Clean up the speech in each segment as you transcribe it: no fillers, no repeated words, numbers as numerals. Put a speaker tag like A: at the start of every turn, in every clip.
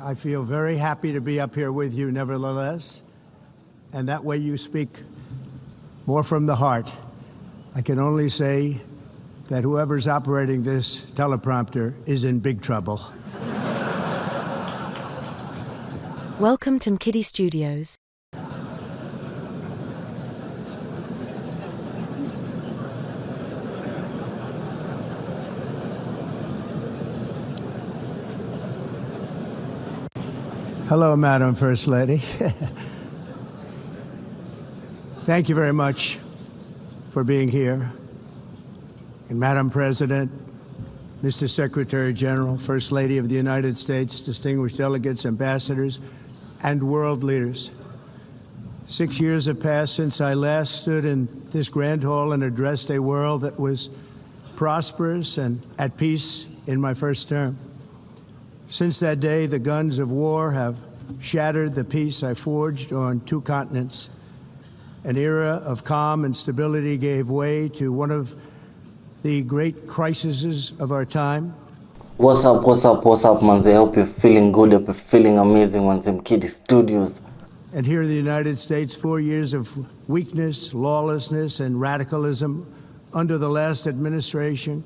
A: I feel very happy to be up here with you nevertheless, and that way you speak more from the heart. I can only say that whoever's operating this teleprompter is in big trouble.
B: Welcome to MKIDDI Studios.
A: Hello, Madam First Lady. Thank you very much for being here. And Madam President, Mr. Secretary General, First Lady of the United States, distinguished delegates, ambassadors, and world leaders. 6 years have passed since I last stood in this grand hall and addressed a world that was prosperous and at peace in my first term. Since that day, the guns of war have shattered the peace I forged on 2 continents. An era of calm and stability gave way to one of the great crises of our time.
C: What's up, manze? I hope you're feeling good, I hope you're feeling amazing, manze. MKIDDI Studios.
A: And here in the United States, 4 years of weakness, lawlessness, and radicalism under the last administration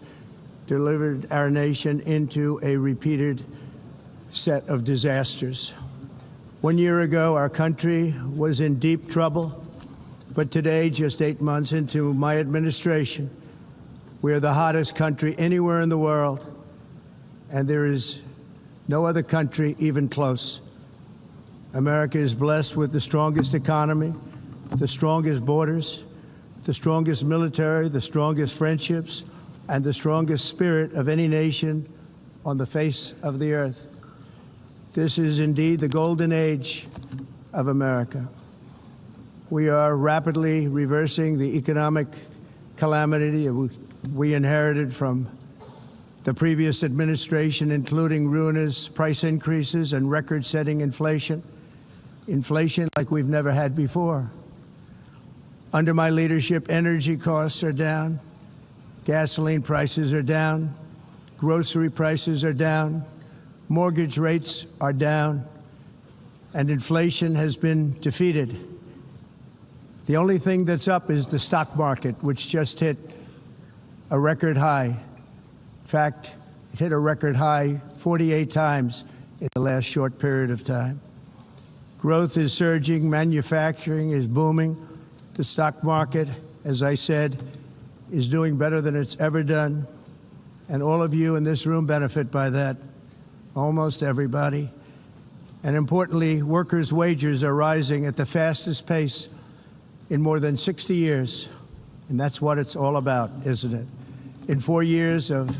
A: delivered our nation into a repeated set of disasters. 1 year ago, our country was in deep trouble, but today, just 8 months into my administration, we are the hottest country anywhere in the world, and there is no other country even close. America is blessed with the strongest economy, the strongest borders, the strongest military, the strongest friendships, and the strongest spirit of any nation on the face of the earth. This is indeed the golden age of America. We are rapidly reversing the economic calamity we inherited from the previous administration, including ruinous price increases and record-setting inflation. Inflation like we've never had before. Under my leadership, energy costs are down, gasoline prices are down, grocery prices are down, mortgage rates are down, and inflation has been defeated. The only thing that's up is the stock market, which just hit a record high. In fact, it hit a record high 48 times in the last short period of time. Growth is surging, manufacturing is booming. The stock market, as I said, is doing better than it's ever done. And all of you in this room benefit by that, almost everybody. And importantly, workers' wages are rising at the fastest pace in more than 60 years. And that's what it's all about, isn't it? In 4 years of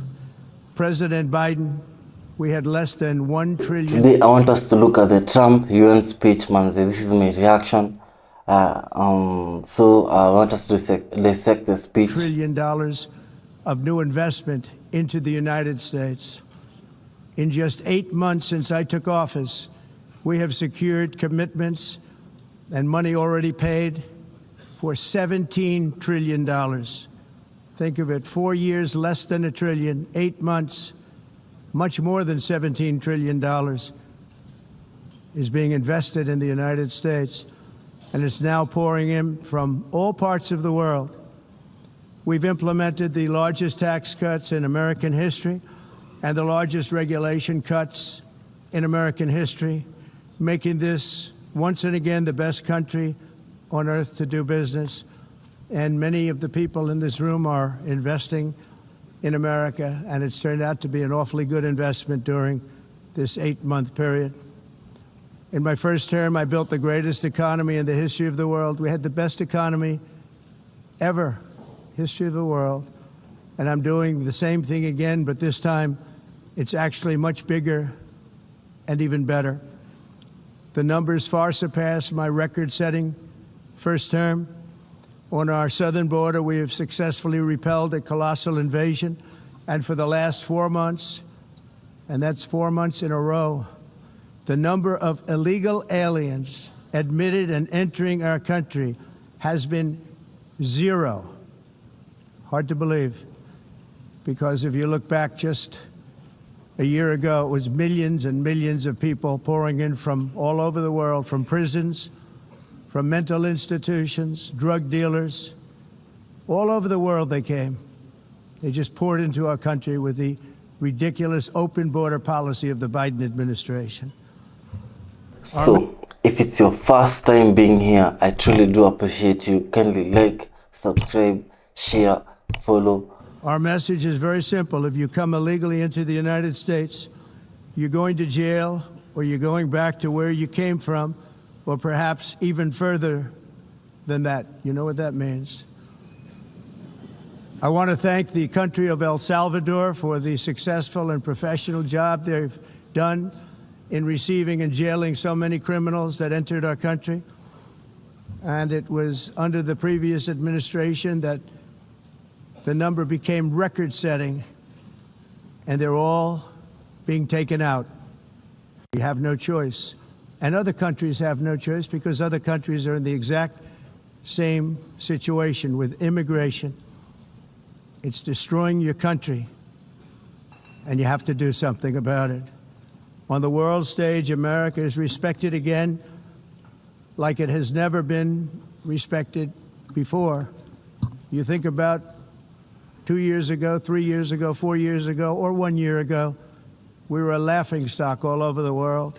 A: President Biden, we had less than $1 trillion.
C: Today, I want us to look at the Trump UN speech, manze. This is my reaction. So I want us to dissect the speech.
A: $1 trillion of new investment into the United States. In just 8 months since I took office, we have secured commitments and money already paid for $17 trillion. Think of it, 4 years, less than $1 trillion, 8 months, much more than $17 trillion is being invested in the United States, and it's now pouring in from all parts of the world. We've implemented the largest tax cuts in American history and the largest regulation cuts in American history, making this once and again the best country on earth to do business. And many of the people in this room are investing in America, and it's turned out to be an awfully good investment during this 8-month period. In my first term, I built the greatest economy in the history of the world. We had the best economy ever, history of the world. And I'm doing the same thing again, but this time it's actually much bigger and even better. The numbers far surpass my record-setting first term. On our southern border, we have successfully repelled a colossal invasion. And for the last 4 months, and that's 4 months in a row, the number of illegal aliens admitted and entering our country has been 0. Hard to believe, because if you look back just A year ago, it was millions and millions of people pouring in from all over the world, from prisons, from mental institutions, drug dealers. All over the world they came. They just poured into our country with the ridiculous open border policy of the Biden administration.
C: So, if it's your first time being here, I truly do appreciate you. Kindly like, subscribe, share, follow.
A: Our message is very simple. If you come illegally into the United States, you're going to jail, or you're going back to where you came from, or perhaps even further than that. You know what that means. I want to thank the country of El Salvador for the successful and professional job they've done in receiving and jailing so many criminals that entered our country. And it was under the previous administration that the number became record-setting, and they're all being taken out. We have no choice. And other countries have no choice, because other countries are in the exact same situation with immigration. It's destroying your country, and you have to do something about it. On the world stage, America is respected again like it has never been respected before. You think about 2 years ago, 3 years ago, 4 years ago, or 1 year ago, we were a laughingstock all over the world.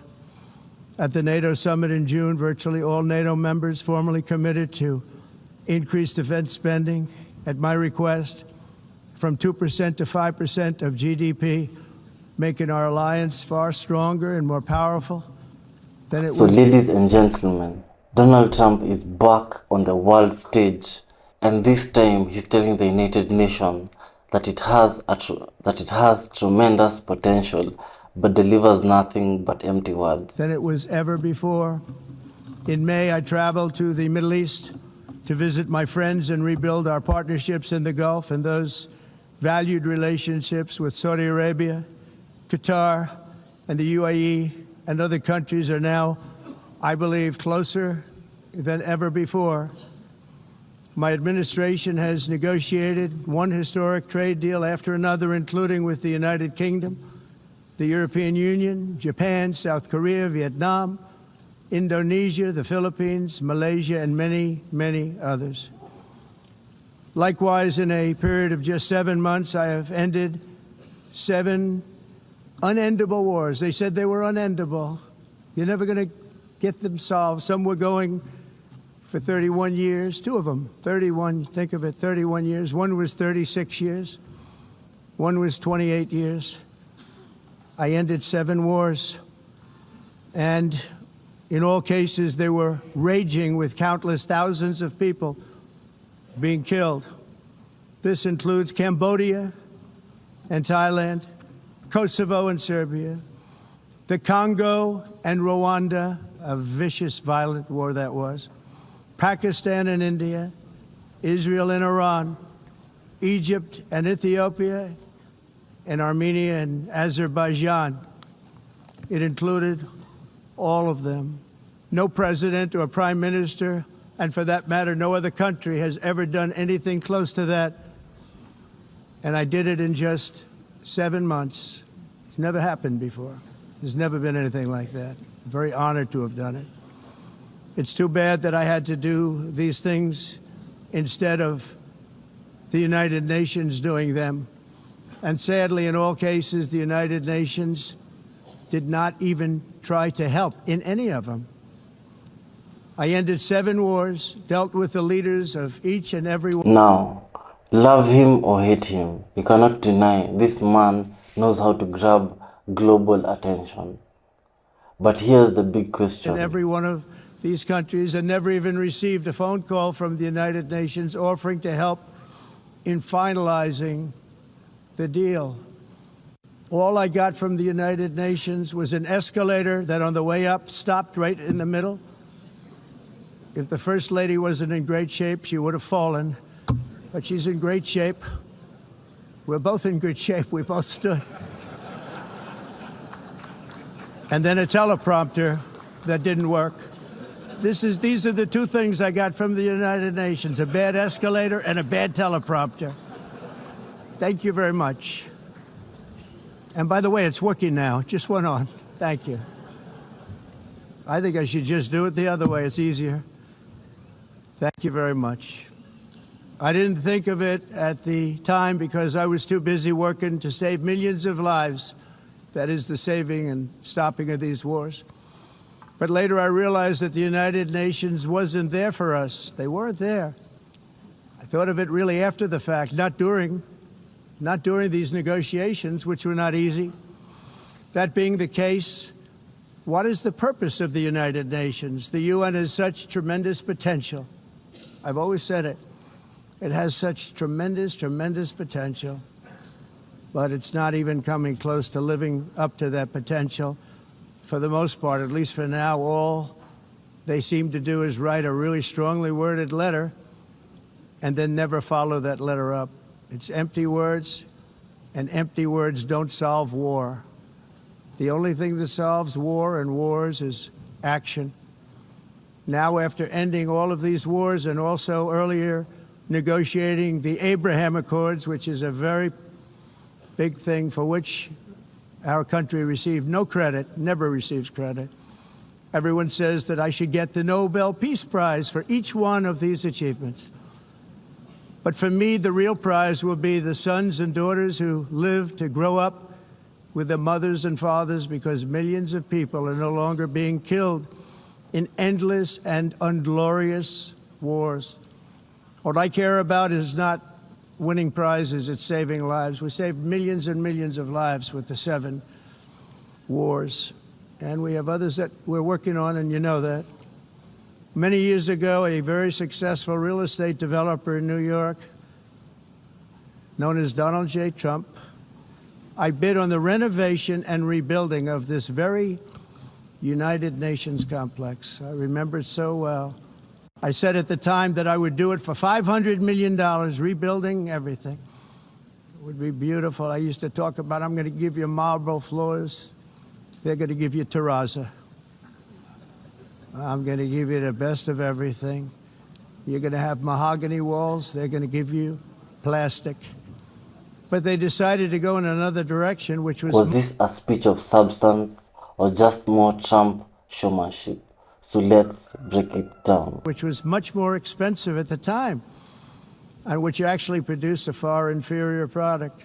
A: At the NATO summit in June, virtually all NATO members formally committed to increase defense spending at my request from 2% to 5% of GDP, making our alliance far stronger and more powerful than it was.
C: So, ladies and gentlemen, Donald Trump is back on the world stage, and this time he's telling the United Nations that it has tremendous potential, but delivers nothing but empty words.
A: Than it was ever before. In May, I traveled to the Middle East to visit my friends and rebuild our partnerships in the Gulf, and those valued relationships with Saudi Arabia, Qatar, and the UAE and other countries are now, I believe, closer than ever before. My administration has negotiated one historic trade deal after another, including with the United Kingdom, the European Union, Japan, South Korea, Vietnam, Indonesia, the Philippines, Malaysia, and many, many others. Likewise, in a period of just 7 months, I have ended 7 unendable wars. They said they were unendable. You're never going to get them solved. Some were going for 31 years, 2 of them, 31, think of it, 31 years. One was 36 years. One was 28 years. I ended 7 wars. And in all cases, they were raging with countless thousands of people being killed. This includes Cambodia and Thailand, Kosovo and Serbia, the Congo and Rwanda, a vicious, violent war that was, Pakistan and India, Israel and Iran, Egypt and Ethiopia, and Armenia and Azerbaijan. It included all of them. No president or prime minister, and for that matter, no other country has ever done anything close to that. And I did it in just 7 months. It's never happened before. There's never been anything like that. I'm very honored to have done it. It's too bad that I had to do these things instead of the United Nations doing them. And sadly, in all cases, the United Nations did not even try to help in any of them. I ended 7 wars, dealt with the leaders of each and every one.
C: Now, love him or hate him, you cannot deny this man knows how to grab global attention. But here's the big question.
A: In every one of these countries, and never even received a phone call from the United Nations offering to help in finalizing the deal. All I got from the United Nations was an escalator that on the way up stopped right in the middle. If the First Lady wasn't in great shape, she would have fallen. But she's in great shape. We're both in good shape. We both stood. And then a teleprompter that didn't work. These are the 2 things I got from the United Nations, a bad escalator and a bad teleprompter. Thank you very much. And by the way, it's working now. It just went on. Thank you. I think I should just do it the other way. It's easier. Thank you very much. I didn't think of it at the time because I was too busy working to save millions of lives. That is the saving and stopping of these wars. But later I realized that the United Nations wasn't there for us. They weren't there. I thought of it really after the fact, not during these negotiations, which were not easy. That being the case, what is the purpose of the United Nations? The UN has such tremendous potential. I've always said it. It has such tremendous, tremendous potential, but it's not even coming close to living up to that potential. For the most part, at least for now, all they seem to do is write a really strongly worded letter and then never follow that letter up. It's empty words, and empty words don't solve war. The only thing that solves war and wars is action. Now, after ending all of these wars and also earlier negotiating the Abraham Accords, which is a very big thing for which our country received no credit, never receives credit. Everyone says that I should get the Nobel Peace Prize for each one of these achievements. But for me, the real prize will be the sons and daughters who live to grow up with their mothers and fathers, because millions of people are no longer being killed in endless and unglorious wars. What I care about is not winning prizes, it's saving lives. We saved millions and millions of lives with the 7 wars. And we have others that we're working on, and you know that. Many years ago, a very successful real estate developer in New York, known as Donald J. Trump, I bid on the renovation and rebuilding of this very United Nations complex. I remember it so well. I said at the time that I would do it for $500 million, rebuilding everything. It would be beautiful. I used to talk about, I'm going to give you marble floors. They're going to give you terrazzo. I'm going to give you the best of everything. You're going to have mahogany walls. They're going to give you plastic. But they decided to go in another direction, which was...
C: Was this a speech of substance or just more Trump showmanship? So let's break it down.
A: Which was much more expensive at the time, and which actually produced a far inferior product.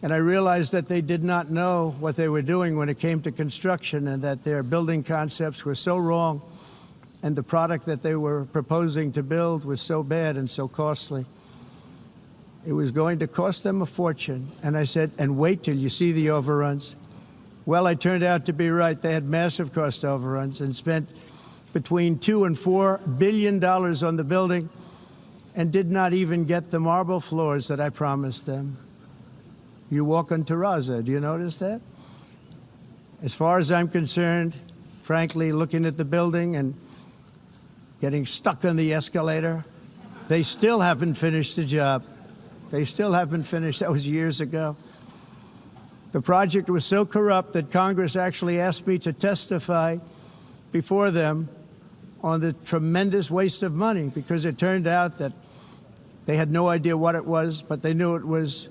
A: And I realized that they did not know what they were doing when it came to construction, and that their building concepts were so wrong, and the product that they were proposing to build was so bad and so costly. It was going to cost them a fortune. And I said, and wait till you see the overruns. Well, I turned out to be right. They had massive cost overruns and spent between $2 and $4 billion on the building and did not even get the marble floors that I promised them. You walk on terrazzo, do you notice that? As far as I'm concerned, frankly, looking at the building and getting stuck on the escalator, they still haven't finished the job. They still haven't finished. That was years ago. The project was so corrupt that Congress actually asked me to testify before them on the tremendous waste of money, because it turned out that they had no idea what it was, but they knew it was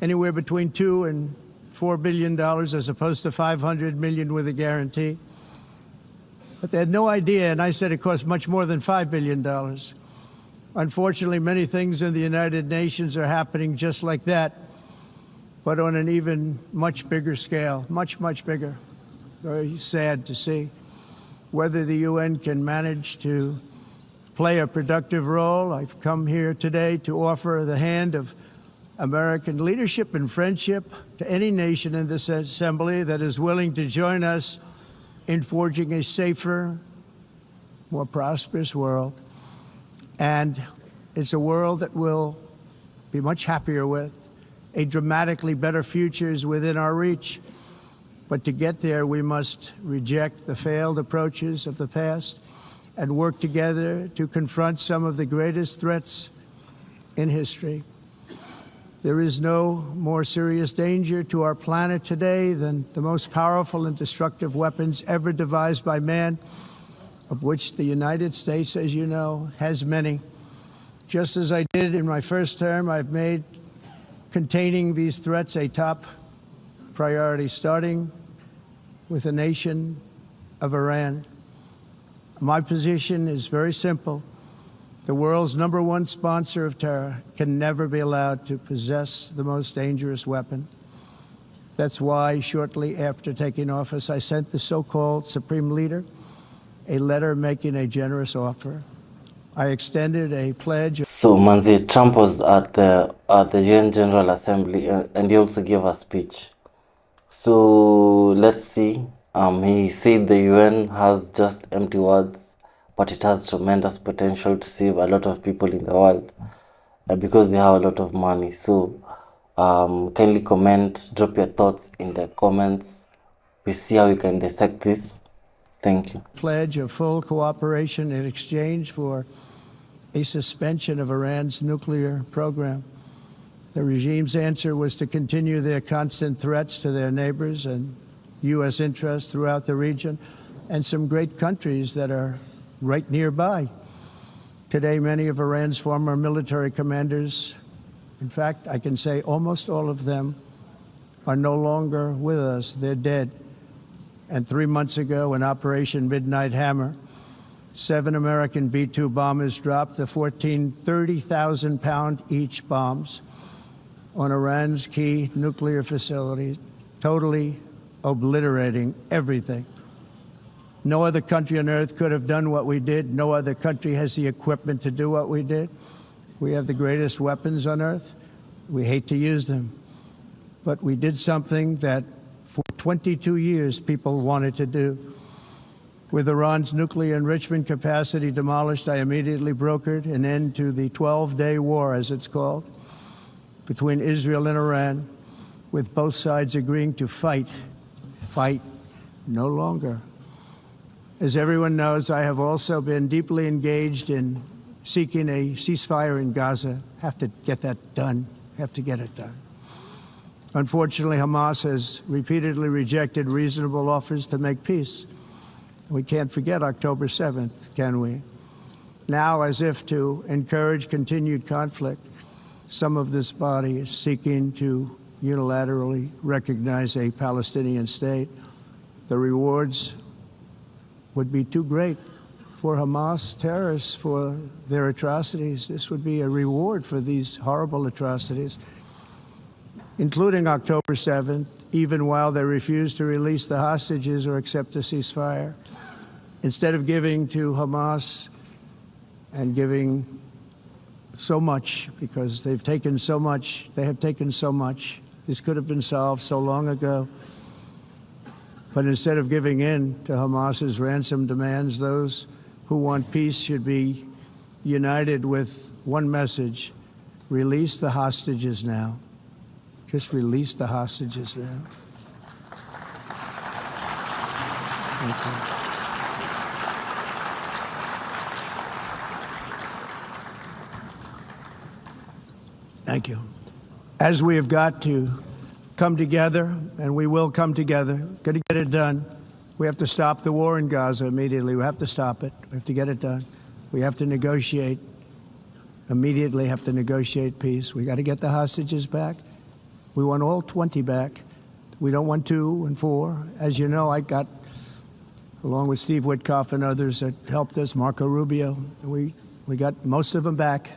A: anywhere between $2 and $4 billion as opposed to $500 million with a guarantee. But they had no idea, and I said it cost much more than $5 billion. Unfortunately, many things in the United Nations are happening just like that, but on an even much bigger scale, much, much bigger. Very sad to see. Whether the UN can manage to play a productive role, I've come here today to offer the hand of American leadership and friendship to any nation in this assembly that is willing to join us in forging a safer, more prosperous world. And it's a world that we'll be much happier with. A dramatically better future is within our reach. But to get there, we must reject the failed approaches of the past and work together to confront some of the greatest threats in history. There is no more serious danger to our planet today than the most powerful and destructive weapons ever devised by man, of which the United States, as you know, has many. Just as I did in my first term, I've made containing these threats a top priority, starting with the nation of Iran. My position is very simple. The world's #1 sponsor of terror can never be allowed to possess the most dangerous weapon. That's why, shortly after taking office, I sent the so-called Supreme Leader a letter making a generous offer. I extended a pledge.
C: So, Manzi, Trump was at the UN General Assembly and he also gave a speech. So, let's see. He said the UN has just empty words, but it has tremendous potential to save a lot of people in the world because they have a lot of money. So, kindly comment, drop your thoughts in the comments. We see how we can dissect this. Thank you.
A: Pledge of full cooperation in exchange for a suspension of Iran's nuclear program. The regime's answer was to continue their constant threats to their neighbors and U.S. interests throughout the region and some great countries that are right nearby. Today, many of Iran's former military commanders, in fact, I can say almost all of them, are no longer with us. They're dead. And 3 months ago, in Operation Midnight Hammer, 7 American B-2 bombers dropped the 14 30,000-pound each bombs on Iran's key nuclear facilities, totally obliterating everything. No other country on earth could have done what we did. No other country has the equipment to do what we did. We have the greatest weapons on earth. We hate to use them. But we did something that for 22 years people wanted to do. With Iran's nuclear enrichment capacity demolished, I immediately brokered an end to the 12-day war, as it's called, between Israel and Iran, with both sides agreeing to fight no longer. As everyone knows, I have also been deeply engaged in seeking a ceasefire in Gaza. Have to get that done. Have to get it done. Unfortunately, Hamas has repeatedly rejected reasonable offers to make peace. We can't forget October 7th, can we? Now, as if to encourage continued conflict, some of this body is seeking to unilaterally recognize a Palestinian state. The rewards would be too great for Hamas terrorists for their atrocities. This would be a reward for these horrible atrocities, including October 7th, even while they refuse to release the hostages or accept a ceasefire. Instead of giving to Hamas and giving so much, because they've taken so much, they have taken so much. This could have been solved so long ago. But instead of giving in to Hamas's ransom demands, those who want peace should be united with one message: release the hostages now. Just release the hostages now. Thank you. Thank you. As we have got to come together, and we will come together, got to get it done. We have to stop the war in Gaza immediately. We have to stop it. We have to get it done. We have to negotiate, immediately have to negotiate peace. We got to get the hostages back. We want all 20 back. We don't want 2 and 4. As you know, I got, along with Steve Witkoff and others that helped us, Marco Rubio, we got most of them back.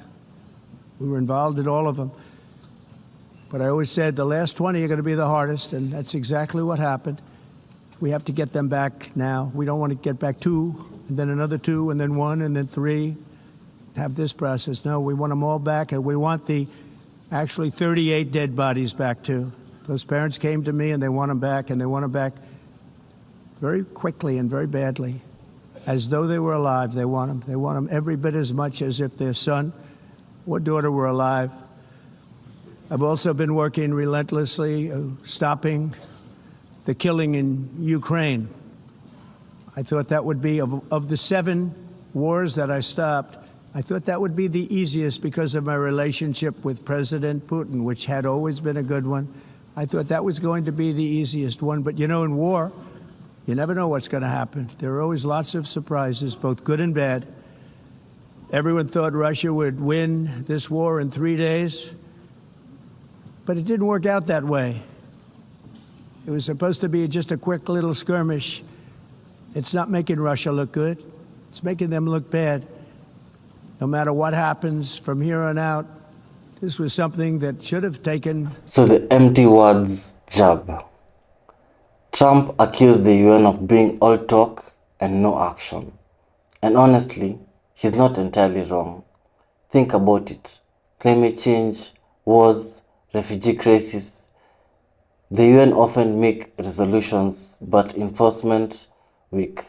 A: We were involved in all of them. But I always said the last 20 are going to be the hardest, and that's exactly what happened. We have to get them back now. We don't want to get back 2, and then another 2, and then 1, and then 3. Have this process. No, we want them all back, and we want the actually 38 dead bodies back too. Those parents came to me and they want them back, and they want them back very quickly and very badly, as though they were alive. They want them. They want them every bit as much as if their son or daughter were alive. I've also been working relentlessly, stopping the killing in Ukraine. I thought that would be, of the 7 wars that I stopped, I thought that would be the easiest because of my relationship with President Putin, which had always been a good one. I thought that was going to be the easiest one. But you know, in war, you never know what's going to happen. There are always lots of surprises, both good and bad. Everyone thought Russia would win this war in 3 days, but it didn't work out that way. It was supposed to be just a quick little skirmish. It's not making Russia look good. It's making them look bad. No matter what happens from here on out, this was something that should have taken...
C: So the empty words jab. Trump accused the UN of being all talk and no action. And honestly, he's not entirely wrong. Think about it. Climate change, wars, refugee crisis. The UN often make resolutions, but enforcement weak.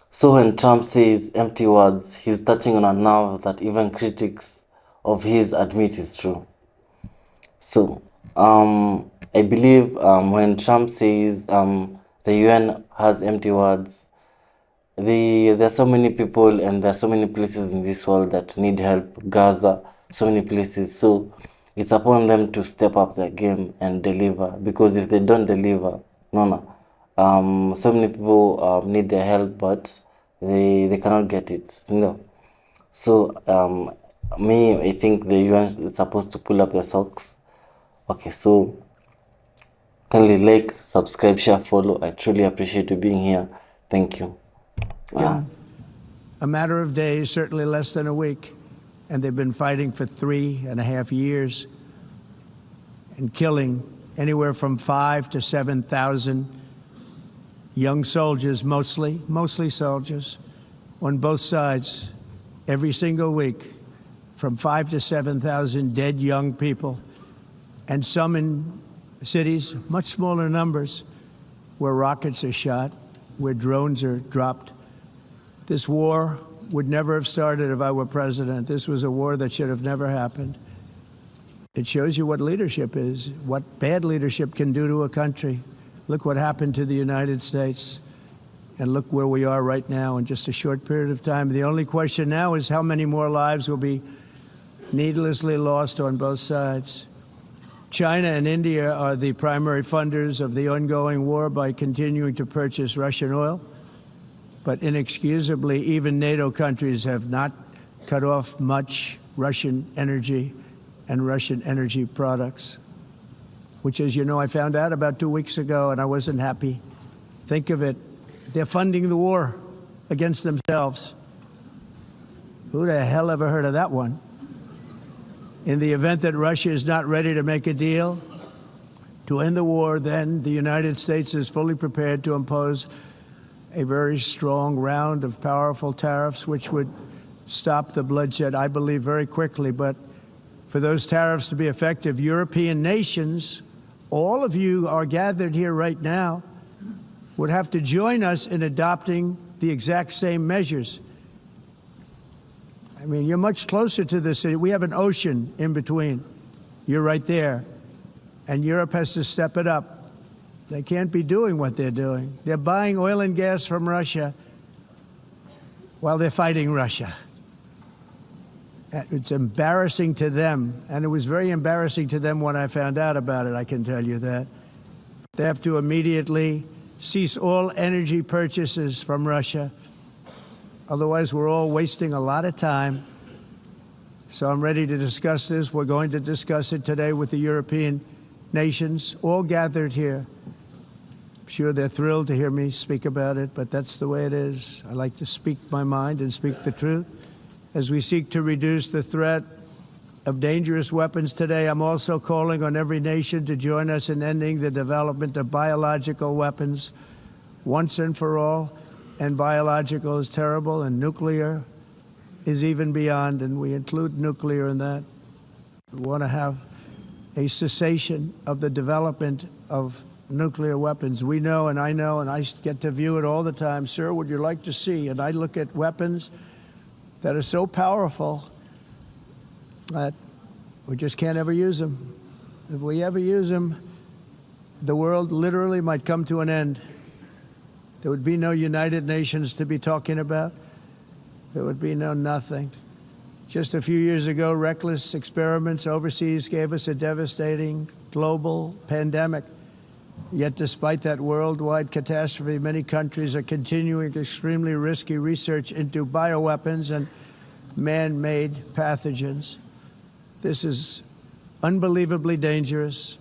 C: So when Trump says empty words, he's touching on a nerve that even critics of his admit is true. So, I believe when Trump says the UN has empty words, there are so many people and there are so many places in this world that need help. Gaza, so many places. So it's upon them to step up their game and deliver. Because if they don't deliver, so many people need their help, but they cannot get it. So I think the UN is supposed to pull up their socks. Okay, so kindly like, subscribe, share, follow. I truly appreciate you being here. Thank you.
A: In a matter of days, certainly less than a week, and they've been fighting for 3.5 years and killing anywhere from 5,000 to 7,000 young soldiers, mostly soldiers, on both sides, every single week, from 5,000 to 7,000 dead young people, and some in cities, much smaller numbers, where rockets are shot, where drones are dropped. This war would never have started if I were president. This was a war that should have never happened. It shows you what leadership is, what bad leadership can do to a country. Look what happened to the United States, and look where we are right now in just a short period of time. The only question now is how many more lives will be needlessly lost on both sides. China and India are the primary funders of the ongoing war by continuing to purchase Russian oil. But inexcusably, even NATO countries have not cut off much Russian energy and Russian energy products, which, as you know, I found out about 2 weeks ago, and I wasn't happy. Think of it. They're funding the war against themselves. Who the hell ever heard of that one? In the event that Russia is not ready to make a deal to end the war, then the United States is fully prepared to impose a very strong round of powerful tariffs, which would stop the bloodshed, I believe, very quickly. But for those tariffs to be effective, European nations, all of you are gathered here right now, would have to join us in adopting the exact same measures. I mean, you're much closer to this. We have an ocean in between. You're right there. And Europe has to step it up. They can't be doing what they're doing. They're buying oil and gas from Russia while they're fighting Russia. It's embarrassing to them, and it was very embarrassing to them when I found out about it, I can tell you that. They have to immediately cease all energy purchases from Russia. Otherwise, we're all wasting a lot of time. So I'm ready to discuss this. We're going to discuss it today with the European nations, all gathered here. I'm sure they're thrilled to hear me speak about it, but that's the way it is. I like to speak my mind and speak the truth. As we seek to reduce the threat of dangerous weapons today, I'm also calling on every nation to join us in ending the development of biological weapons once and for all. And biological is terrible, and nuclear is even beyond, and we include nuclear in that. We want to have a cessation of the development of nuclear weapons. We know, and I get to view it all the time. Sir, would you like to see? And I look at weapons that are so powerful that we just can't ever use them. If we ever use them, the world literally might come to an end. There would be no United Nations to be talking about. There would be no nothing. Just a few years ago, reckless experiments overseas gave us a devastating global pandemic. Yet despite that worldwide catastrophe, many countries are continuing extremely risky research into bioweapons and man-made pathogens. This is unbelievably dangerous.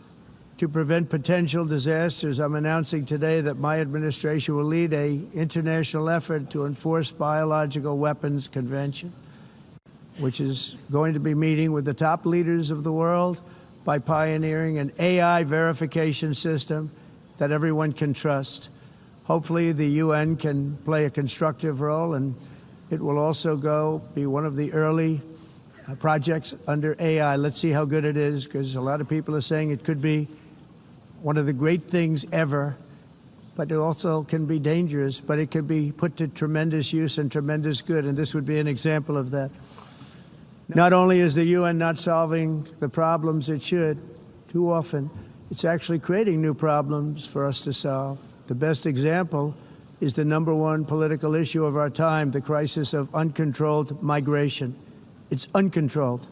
A: To prevent potential disasters, I'm announcing today that my administration will lead an international effort to enforce Biological Weapons Convention, which is going to be meeting with the top leaders of the world by pioneering an AI verification system that everyone can trust. Hopefully, the UN can play a constructive role, and it will also be one of the early projects under AI. Let's see how good it is, because a lot of people are saying it could be one of the great things ever, but it also can be dangerous, but it can be put to tremendous use and tremendous good, and this would be an example of that. Not only is the UN not solving the problems it should, too often, it's actually creating new problems for us to solve. The best example is the #1 political issue of our time, the crisis of uncontrolled migration. It's uncontrolled.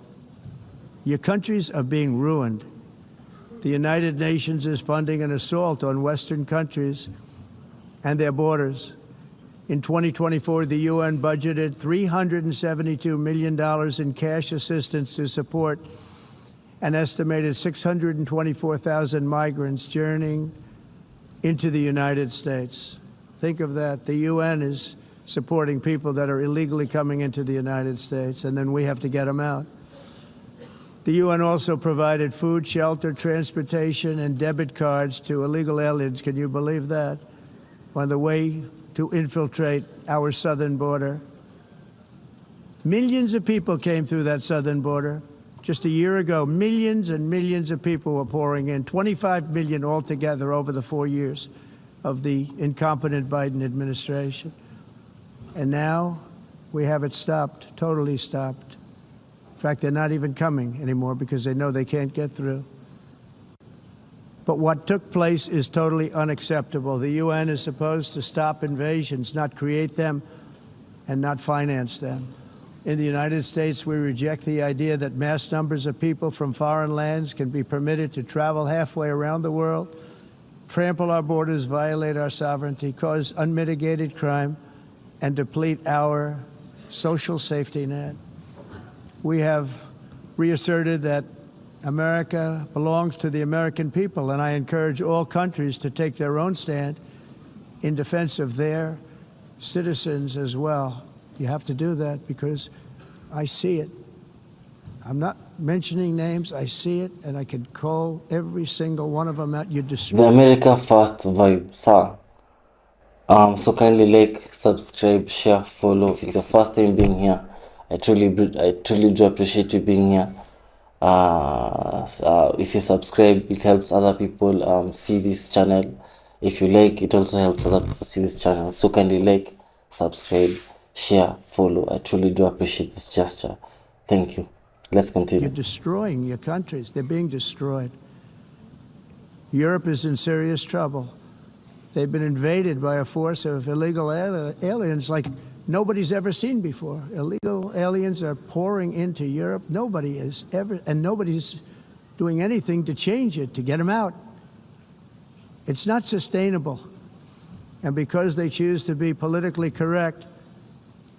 A: Your countries are being ruined. The United Nations is funding an assault on Western countries and their borders. In 2024, the UN budgeted $372 million in cash assistance to support an estimated 624,000 migrants journeying into the United States. Think of that. The UN is supporting people that are illegally coming into the United States, and then we have to get them out. The UN also provided food, shelter, transportation, and debit cards to illegal aliens. Can you believe that? On the way to infiltrate our southern border. Millions of people came through that southern border. Just a year ago, millions and millions of people were pouring in, 25 million altogether over the 4 years of the incompetent Biden administration. And now we have it stopped, totally stopped. In fact, they're not even coming anymore because they know they can't get through. But what took place is totally unacceptable. The UN is supposed to stop invasions, not create them and not finance them. In the United States, we reject the idea that mass numbers of people from foreign lands can be permitted to travel halfway around the world, trample our borders, violate our sovereignty, cause unmitigated crime, and deplete our social safety net. We have reasserted that America belongs to the American people, and I encourage all countries to take their own stand in defense of their citizens as well. You have to do that because I see it. I'm not mentioning names. I see it, and I can call every single one of them out. You destroy
C: The America First vibe, sir. So kindly like, subscribe, share, follow. If it's your first time being here, I truly do appreciate you being here. If you subscribe, it helps other people see this channel. If you like, it also helps other people see this channel. So kindly like, subscribe, share, follow. I truly do appreciate this gesture. Thank you. Let's continue.
A: You're destroying your countries. They're being destroyed. Europe is in serious trouble. They've been invaded by a force of illegal aliens like nobody's ever seen before. Illegal aliens are pouring into Europe. Nobody's doing anything to change it, to get them out. It's not sustainable. And because they choose to be politically correct,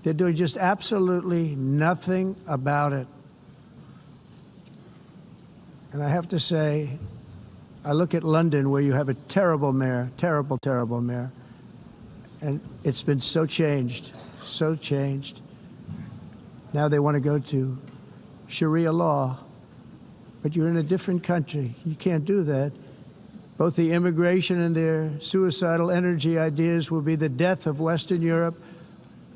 A: they're doing just absolutely nothing about it. And I have to say, I look at London, where you have a terrible mayor, terrible, terrible mayor. And it's been so changed, so changed. Now they want to go to Sharia law, but you're in a different country. You can't do that. Both the immigration and their suicidal energy ideas will be the death of Western Europe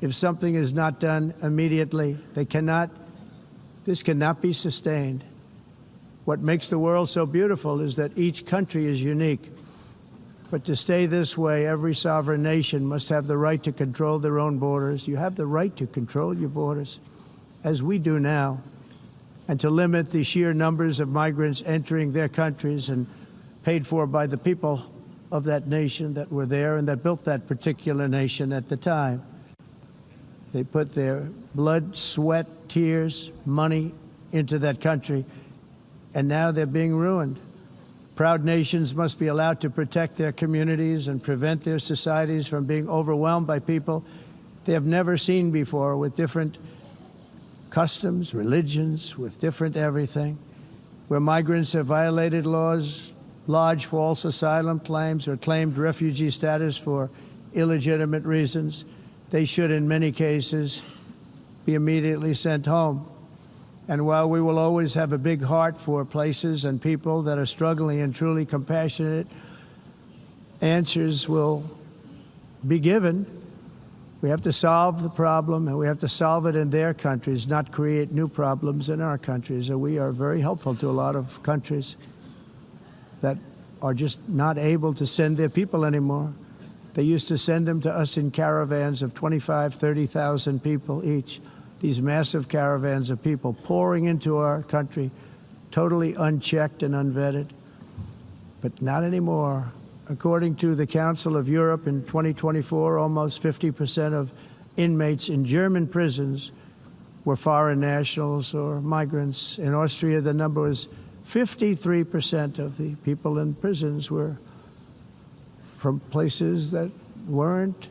A: if something is not done immediately. This cannot be sustained. What makes the world so beautiful is that each country is unique. But to stay this way, every sovereign nation must have the right to control their own borders. You have the right to control your borders, as we do now, and to limit the sheer numbers of migrants entering their countries and paid for by the people of that nation that were there and that built that particular nation at the time. They put their blood, sweat, tears, money into that country, and now they're being ruined. Proud nations must be allowed to protect their communities and prevent their societies from being overwhelmed by people they have never seen before, with different customs, religions, with different everything. Where migrants have violated laws, large false asylum claims or claimed refugee status for illegitimate reasons, they should, in many cases, be immediately sent home. And while we will always have a big heart for places and people that are struggling and truly compassionate, answers will be given. We have to solve the problem, and we have to solve it in their countries, not create new problems in our countries. And we are very helpful to a lot of countries that are just not able to send their people anymore. They used to send them to us in caravans of 25, 30,000 people each. These massive caravans of people pouring into our country, totally unchecked and unvetted. But not anymore. According to the Council of Europe in 2024, almost 50% of inmates in German prisons were foreign nationals or migrants. In Austria, the number was 53% of the people in prisons were from places that weren't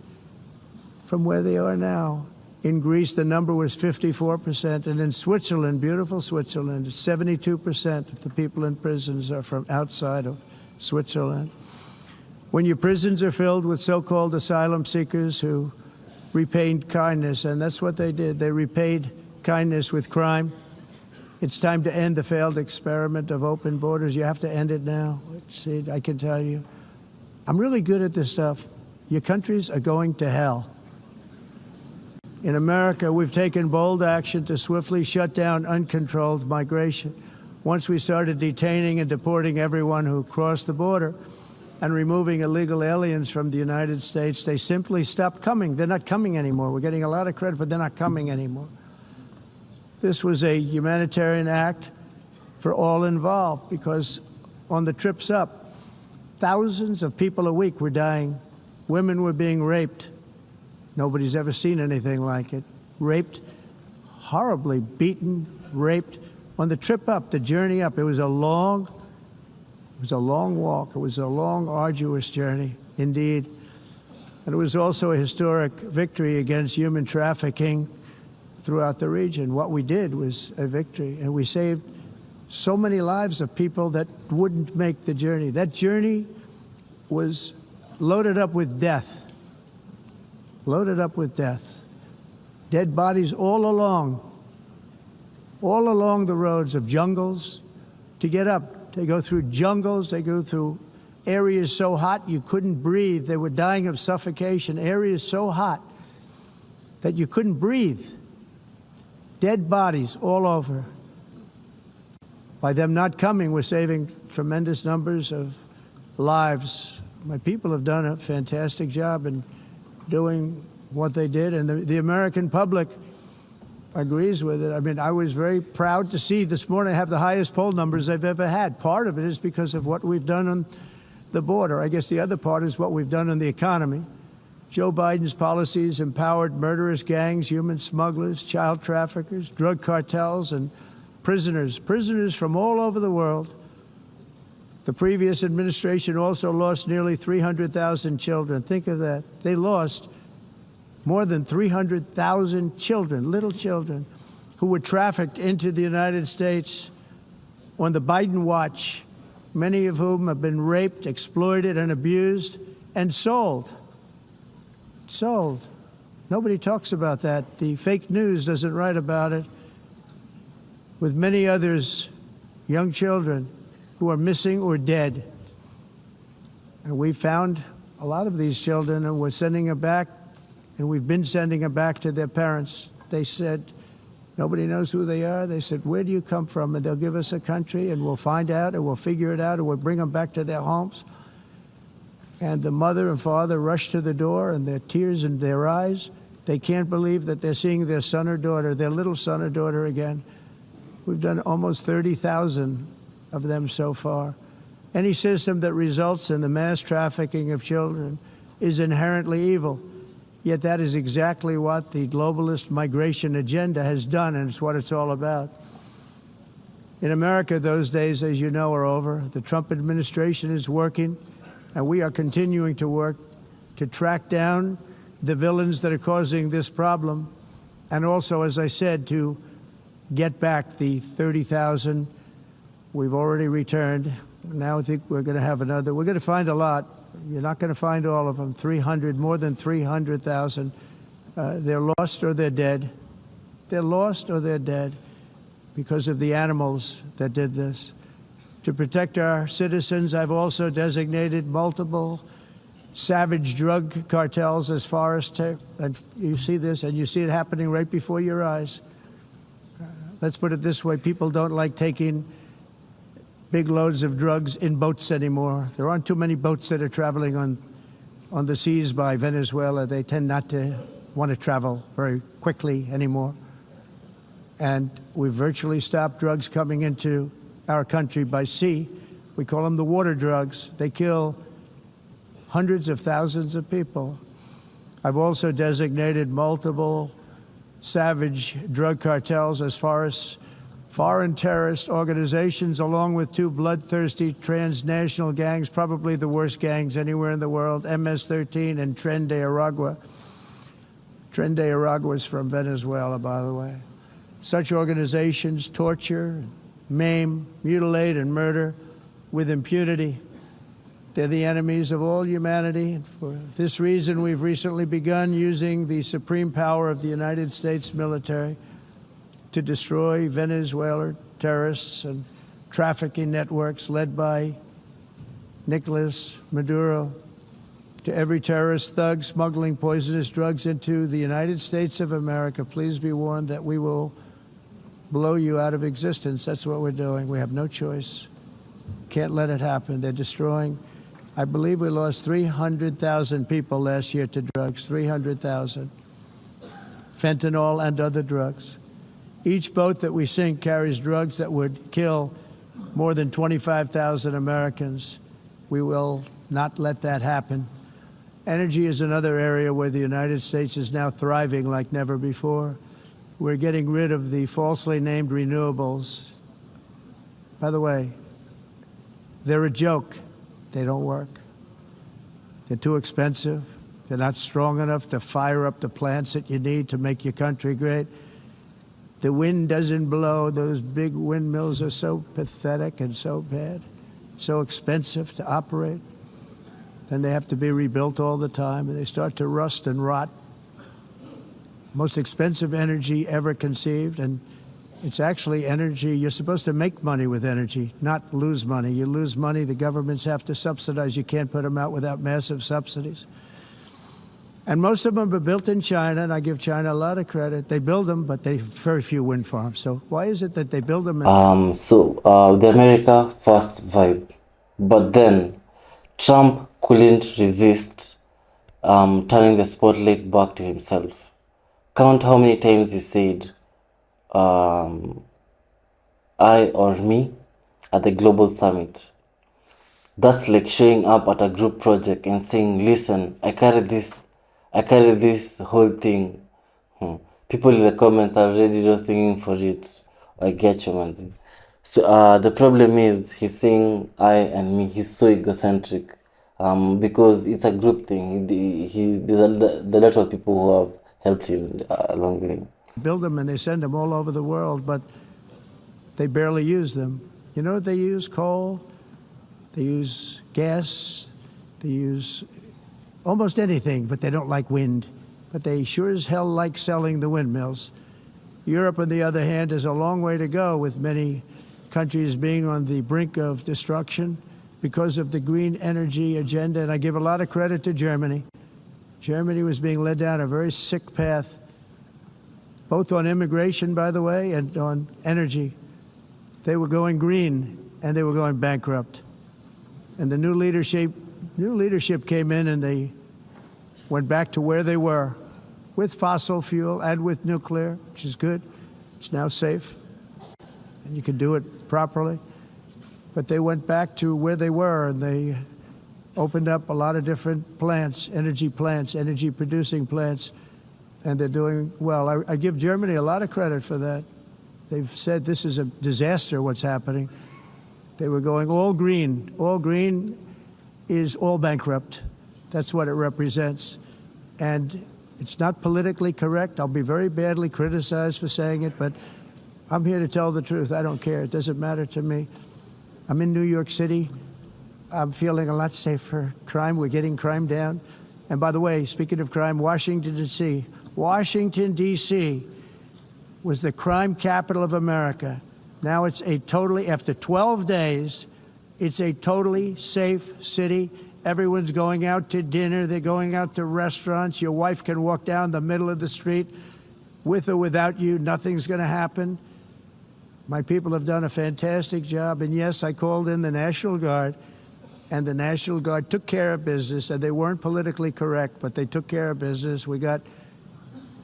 A: from where they are now. In Greece, the number was 54%, and in Switzerland, beautiful Switzerland, 72% of the people in prisons are from outside of Switzerland. When your prisons are filled with so-called asylum seekers who repaid kindness, and that's what they did, they repaid kindness with crime. It's time to end the failed experiment of open borders. You have to end it now. I can tell you. I'm really good at this stuff. Your countries are going to hell. In America, we've taken bold action to swiftly shut down uncontrolled migration. Once we started detaining and deporting everyone who crossed the border and removing illegal aliens from the United States, they simply stopped coming. They're not coming anymore. We're getting a lot of credit, but they're not coming anymore. This was a humanitarian act for all involved, because on the trips up, thousands of people a week were dying. Women were being raped. Nobody's ever seen anything like it. Raped, horribly beaten, raped. On the trip up, the journey up, it was a long walk. It was a long, arduous journey, indeed. And it was also a historic victory against human trafficking throughout the region. What we did was a victory, and we saved so many lives of people that wouldn't make the journey. That journey was loaded up with death. Loaded up with death. Dead bodies all along the roads of jungles to get up. They go through jungles, they go through areas so hot you couldn't breathe. They were dying of suffocation, areas so hot that you couldn't breathe. Dead bodies all over. By them not coming, we're saving tremendous numbers of lives. My people have done a fantastic job in doing what they did, and the American public agrees with it. I mean, I was very proud to see this morning I have the highest poll numbers I've ever had. Part of it is because of what we've done on the border. I guess the other part is what we've done on the economy. Joe Biden's policies empowered murderous gangs, human smugglers, child traffickers, drug cartels, and prisoners from all over the world. The previous administration also lost nearly 300,000 children. Think of that. They lost more than 300,000 children, little children, who were trafficked into the United States on the Biden watch, many of whom have been raped, exploited, and abused, and sold. Sold. Nobody talks about that. The fake news doesn't write about it. With many others, young children who are missing or dead. And we found a lot of these children, and we're sending them back, and we've been sending them back to their parents. They said, nobody knows who they are. They said, where do you come from? And they'll give us a country, and we'll find out, and we'll figure it out, and we'll bring them back to their homes. And the mother and father rush to the door, and their tears in their eyes. They can't believe that they're seeing their son or daughter, their little son or daughter again. We've done almost 30,000 of them so far. Any system that results in the mass trafficking of children is inherently evil. Yet that is exactly what the globalist migration agenda has done, and it's what it's all about. In America, those days, as you know, are over. The Trump administration is working, and we are continuing to work to track down the villains that are causing this problem, and also, as I said, to get back the 30,000 we've already returned. Now I think we're going to have another. We're going to find a lot. You're not going to find all of them. 300, more than 300,000. They're lost or they're dead. They're lost or they're dead because of the animals that did this. To protect our citizens, I've also designated multiple savage drug cartels as far as and you see this, and you see it happening right before your eyes. Let's put it this way, people don't like taking big loads of drugs in boats anymore. There aren't too many boats that are traveling on the seas by Venezuela. They tend not to want to travel very quickly anymore. And we've virtually stopped drugs coming into our country by sea. We call them the water drugs. They kill hundreds of thousands of people. I've also designated multiple savage drug cartels as far as foreign terrorist organizations, along with two bloodthirsty transnational gangs, probably the worst gangs anywhere in the world, MS-13 and Tren de Aragua. Tren de Aragua is from Venezuela, by the way. Such organizations torture, maim, mutilate, and murder with impunity. They're the enemies of all humanity. And for this reason, we've recently begun using the supreme power of the United States military to destroy Venezuelan terrorists and trafficking networks led by Nicolas Maduro. To every terrorist thug smuggling poisonous drugs into the United States of America, please be warned that we will blow you out of existence. That's what we're doing. We have no choice. Can't let it happen. They're destroying. I believe we lost 300,000 people last year to drugs, 300,000. Fentanyl and other drugs. Each boat that we sink carries drugs that would kill more than 25,000 Americans. We will not let that happen. Energy is another area where the United States is now thriving like never before. We're getting rid of the falsely named renewables. By the way, they're a joke. They don't work. They're too expensive. They're not strong enough to fire up the plants that you need to make your country great. The wind doesn't blow. Those big windmills are so pathetic and so bad, so expensive to operate. Then they have to be rebuilt all the time, and they start to rust and rot. Most expensive energy ever conceived, and it's actually energy. You're supposed to make money with energy, not lose money. You lose money, the governments have to subsidize. You can't put them out without massive subsidies. And most of them are built in China, and I give China a lot of credit. They build them, but they have very few wind farms. So why is it that they build them?
C: The America first vibe, but then Trump couldn't resist turning the spotlight back to himself. Count how many times he said, I or me at the global summit. That's like showing up at a group project and saying, listen, I carry this whole thing. People in the comments are already roasting for it. I get you, man. So the problem is he's saying I and me. He's so egocentric because it's a group thing. There's a lot of people who have helped him along the way.
A: Build them and they send them all over the world, but they barely use them. You know what they use? Coal. They use gas. They use almost anything, but they don't like wind. But they sure as hell like selling the windmills. Europe, on the other hand, has a long way to go, with many countries being on the brink of destruction because of the green energy agenda. And I give a lot of credit to Germany. Germany was being led down a very sick path, both on immigration, by the way, and on energy. They were going green, and they were going bankrupt. And the new leadership came in, and they went back to where they were, with fossil fuel and with nuclear, which is good. It's now safe, and you can do it properly. But they went back to where they were, and they opened up a lot of different plants, energy-producing plants, and they're doing well. I give Germany a lot of credit for that. They've said this is a disaster, what's happening. They were going all green. All green is all bankrupt. That's what it represents. And it's not politically correct. I'll be very badly criticized for saying it, but I'm here to tell the truth. I don't care. It doesn't matter to me. I'm in New York City. I'm feeling a lot safer. Crime, we're getting crime down. And by the way, speaking of crime, Washington, D.C. Washington, D.C. was the crime capital of America. Now it's a totally, after 12 days, it's a totally safe city. Everyone's going out to dinner. They're going out to restaurants. Your wife can walk down the middle of the street with or without you. Nothing's going to happen. My people have done a fantastic job. And yes, I called in the National Guard, and the National Guard took care of business, and they weren't politically correct, but they took care of business. We got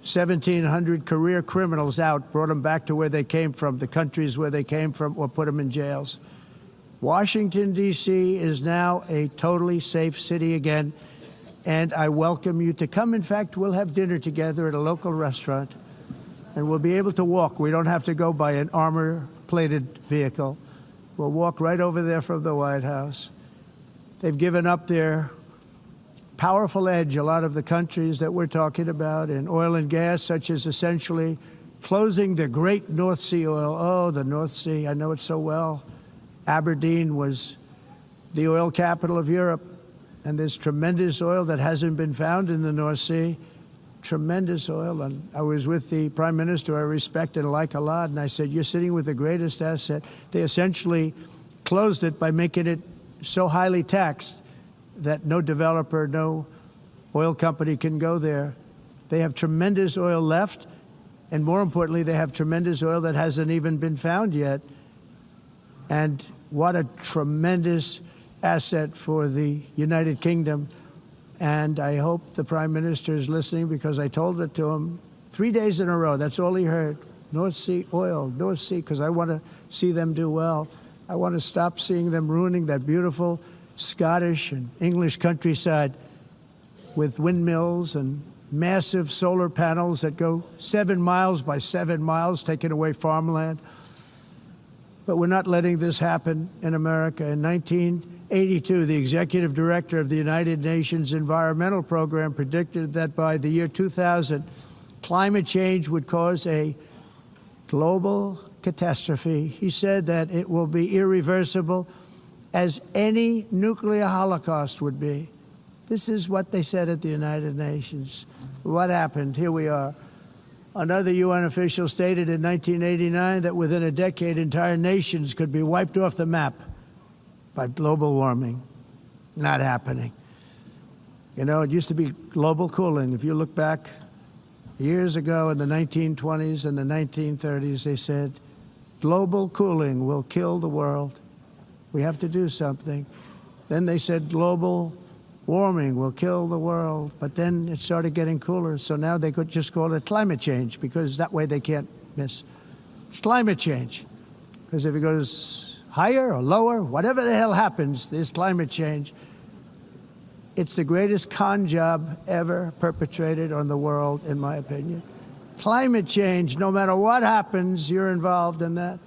A: 1,700 career criminals out, brought them back to where they came from, the countries where they came from, or put them in jails. Washington, D.C. is now a totally safe city again, and I welcome you to come. In fact, we'll have dinner together at a local restaurant, and we'll be able to walk. We don't have to go by an armor-plated vehicle. We'll walk right over there from the White House. They've given up their powerful edge, a lot of the countries that we're talking about, in oil and gas, such as essentially closing the great North Sea oil. Oh, the North Sea, I know it so well. Aberdeen was the oil capital of Europe, and there's tremendous oil that hasn't been found in the North Sea. Tremendous oil. And I was with the Prime Minister I respect and like a lot, and I said, you're sitting with the greatest asset. They essentially closed it by making it so highly taxed that no developer, no oil company can go there. They have tremendous oil left, and more importantly, they have tremendous oil that hasn't even been found yet. And what a tremendous asset for the United Kingdom. And I hope the Prime Minister is listening, because I told it to him 3 days in a row. That's all he heard. North Sea oil, North Sea, because I want to see them do well. I want to stop seeing them ruining that beautiful Scottish and English countryside with windmills and massive solar panels that go 7 miles by 7 miles, taking away farmland. But we're not letting this happen in America. In 1982, the executive director of the United Nations Environmental Program predicted that by the year 2000, climate change would cause a global catastrophe. He said that it will be irreversible, as any nuclear holocaust would be. This is what they said at the United Nations. What happened? Here we are. Another UN official stated in 1989 that within a decade, entire nations could be wiped off the map by global warming. Not happening. You know, it used to be global cooling. If you look back years ago in the 1920s and the 1930s, they said, global cooling will kill the world. We have to do something. Then they said global warming will kill the world, but then it started getting cooler, so now they could just call it climate change, because that way they can't miss. It's climate change, because if it goes higher or lower, whatever the hell happens, there's climate change. It's the greatest con job ever perpetrated on the world, in my opinion. Climate change, no matter what happens, you're involved in that.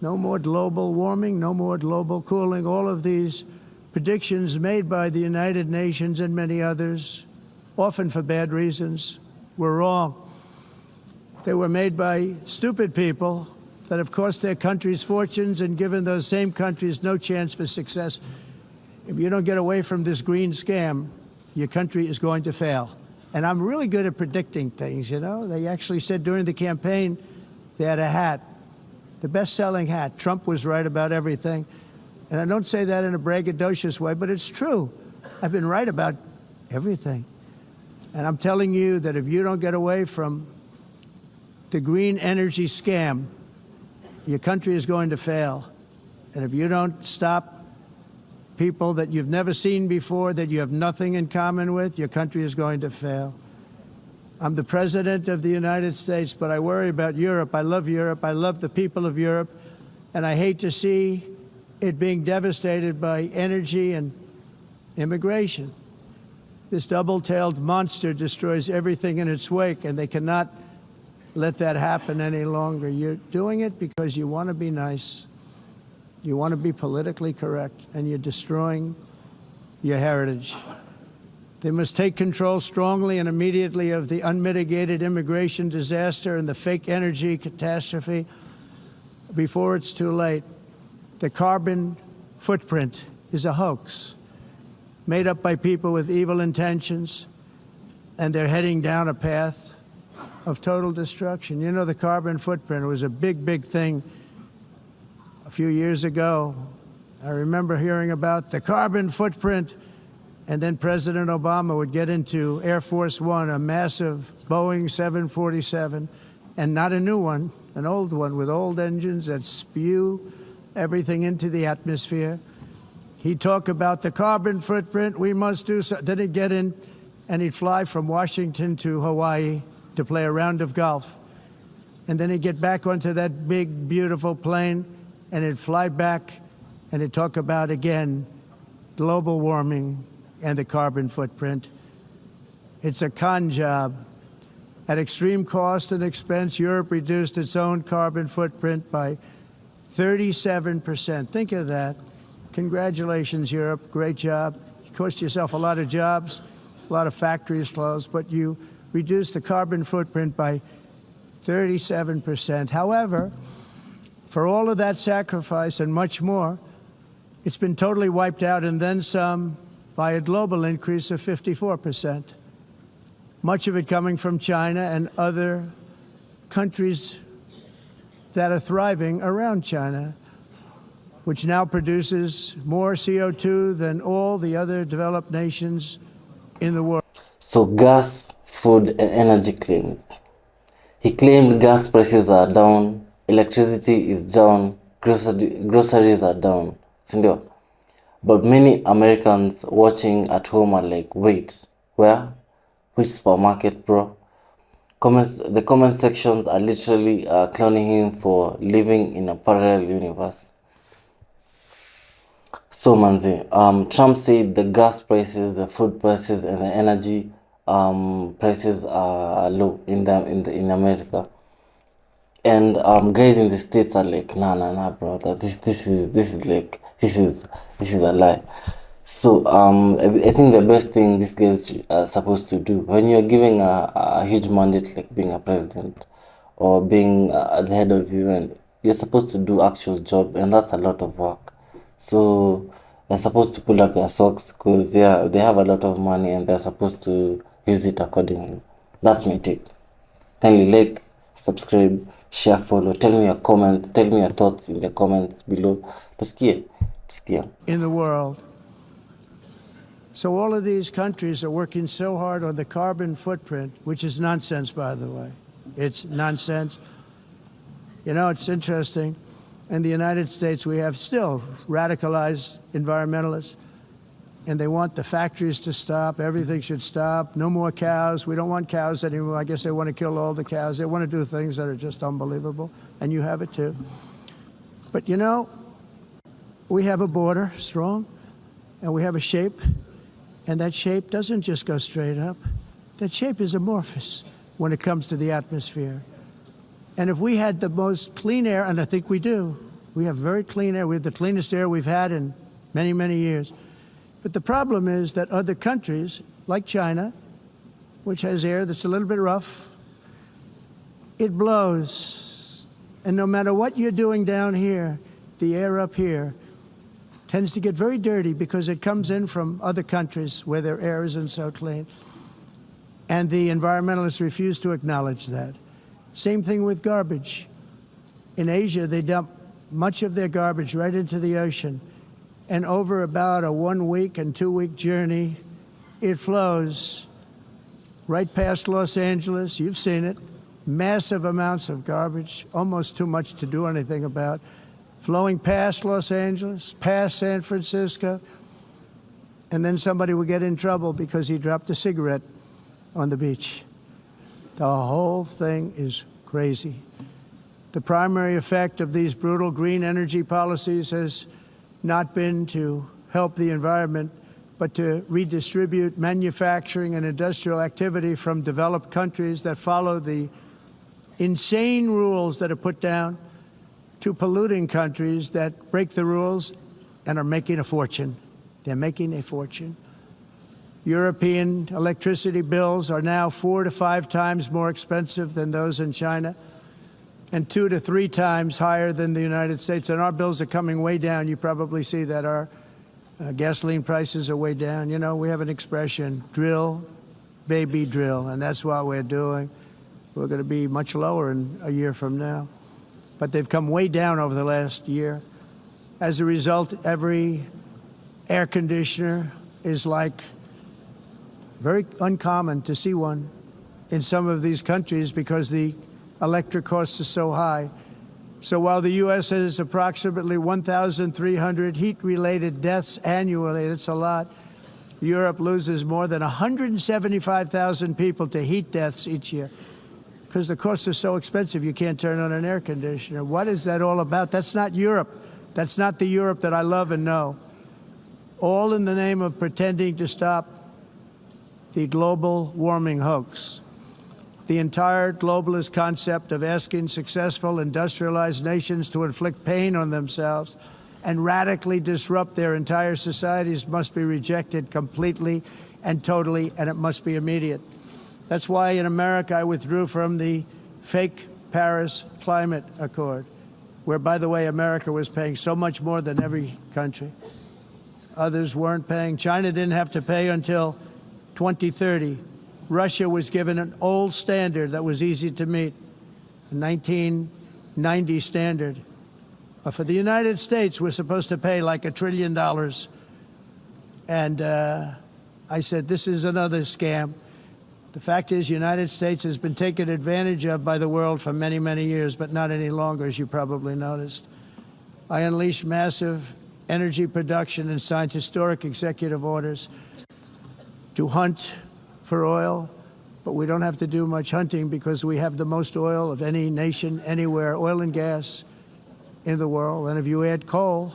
A: No more global warming, no more global cooling. All of these predictions made by the United Nations and many others, often for bad reasons, were wrong. They were made by stupid people that have cost their countries fortunes and given those same countries no chance for success. If you don't get away from this green scam, your country is going to fail. And I'm really good at predicting things, you know. They actually said during the campaign, they had a hat, the best-selling hat. Trump was right about everything. And I don't say that in a braggadocious way, but it's true. I've been right about everything. And I'm telling you that if you don't get away from the green energy scam, your country is going to fail. And if you don't stop people that you've never seen before, that you have nothing in common with, your country is going to fail. I'm the president of the United States, but I worry about Europe. I love Europe. I love the people of Europe. And I hate to see it being devastated by energy and immigration. This double-tailed monster destroys everything in its wake, and they cannot let that happen any longer. You're doing it because you want to be nice. You want to be politically correct, and you're destroying your heritage. They must take control strongly and immediately of the unmitigated immigration disaster and the fake energy catastrophe before it's too late. the carbon footprint is a hoax made up by people with evil intentions, and they're heading down a path of total destruction. You know, the carbon footprint was a big, big thing a few years ago. I remember hearing about the carbon footprint, and then President Obama would get into Air Force One, a massive Boeing 747, and not a new one, an old one with old engines that spew everything into the atmosphere. He'd talk about the carbon footprint, we must do so. Then he'd get in and he'd fly from Washington to Hawaii to play a round of golf. And then he'd get back onto that big, beautiful plane and he'd fly back and he'd talk about, again, global warming and the carbon footprint. It's a con job. At extreme cost and expense, Europe reduced its own carbon footprint by 37%. Think of that. Congratulations, Europe. Great job. You cost yourself a lot of jobs, a lot of factories closed, but you reduced the carbon footprint by 37%. However, for all of that sacrifice and much more, it's been totally wiped out and then some by a global increase of 54%. Much of it coming from China and other countries that are thriving around China, which now produces more CO2 than all the other developed nations in the world.
C: So gas, food and energy claims. He claimed gas prices are down, electricity is down, groceries are down. Sindio? But many Americans watching at home are like, wait, where? Which supermarket, bro? The comment sections are literally clowning him for living in a parallel universe. So manzi, Trump said the gas prices, the food prices, and the energy prices are low in America. And guys in the States are like, nah, bro, this is a lie. So I think the best thing these guys are supposed to do when you're giving a huge mandate like being a president or being at the head of UN, you're supposed to do actual job, and that's a lot of work. So they're supposed to pull up their socks because they have a lot of money and they're supposed to use it accordingly. That's my take. Kindly like, subscribe, share, follow. Tell me your comments. Tell me your thoughts in the comments below.
A: In the world. So all of these countries are working so hard on the carbon footprint, which is nonsense, by the way. It's nonsense. You know, it's interesting. In the United States, we have still radicalized environmentalists, and they want the factories to stop. Everything should stop. No more cows. We don't want cows anymore. I guess they want to kill all the cows. They want to do things that are just unbelievable, and you have it too. But you know, we have a border, strong, and we have a shape, and that shape doesn't just go straight up. That shape is amorphous when it comes to the atmosphere. And if we had the most clean air, and I think we do, we have very clean air. We have the cleanest air we've had in many, many years. But the problem is that other countries, like China, which has air that's a little bit rough, it blows. And no matter what you're doing down here, the air up here tends to get very dirty because it comes in from other countries where their air isn't so clean. And the environmentalists refuse to acknowledge that. Same thing with garbage. In Asia, they dump much of their garbage right into the ocean. And over about a 1 week and 2 week journey, it flows right past Los Angeles. You've seen it. Massive amounts of garbage, almost too much to do anything about, flowing past Los Angeles, past San Francisco. And then somebody will get in trouble because he dropped a cigarette on the beach. The whole thing is crazy. The primary effect of these brutal green energy policies has not been to help the environment, but to redistribute manufacturing and industrial activity from developed countries that follow the insane rules that are put down to polluting countries that break the rules and are making a fortune. They're making a fortune. European electricity bills are now 4 to 5 times more expensive than those in China. and 2 to 3 times higher than the United States. And our bills are coming way down. You probably see that our gasoline prices are way down. You know, we have an expression, drill, baby, drill, and that's what we're doing. We're going to be much lower in a year from now. But they've come way down over the last year. As a result, every air conditioner is like very uncommon to see one in some of these countries because the electric costs are so high. So while the U.S. has approximately 1,300 heat-related deaths annually, that's a lot, Europe loses more than 175,000 people to heat deaths each year because the costs are so expensive you can't turn on an air conditioner. What is that all about? That's not Europe. That's not the Europe that I love and know. All in the name of pretending to stop the global warming hoax. The entire globalist concept of asking successful industrialized nations to inflict pain on themselves and radically disrupt their entire societies must be rejected completely and totally, and it must be immediate. That's why in America I withdrew from the fake Paris Climate Accord, where, by the way, America was paying so much more than every country. Others weren't paying. China didn't have to pay until 2030. Russia was given an old standard that was easy to meet, a 1990 standard. But for the United States, we're supposed to pay like $1 trillion. And I said, this is another scam. The fact is, the United States has been taken advantage of by the world for many, many years, but not any longer, as you probably noticed. I unleashed massive energy production and signed historic executive orders to hunt for oil, but we don't have to do much hunting because we have the most oil of any nation anywhere, oil and gas in the world. And if you add coal,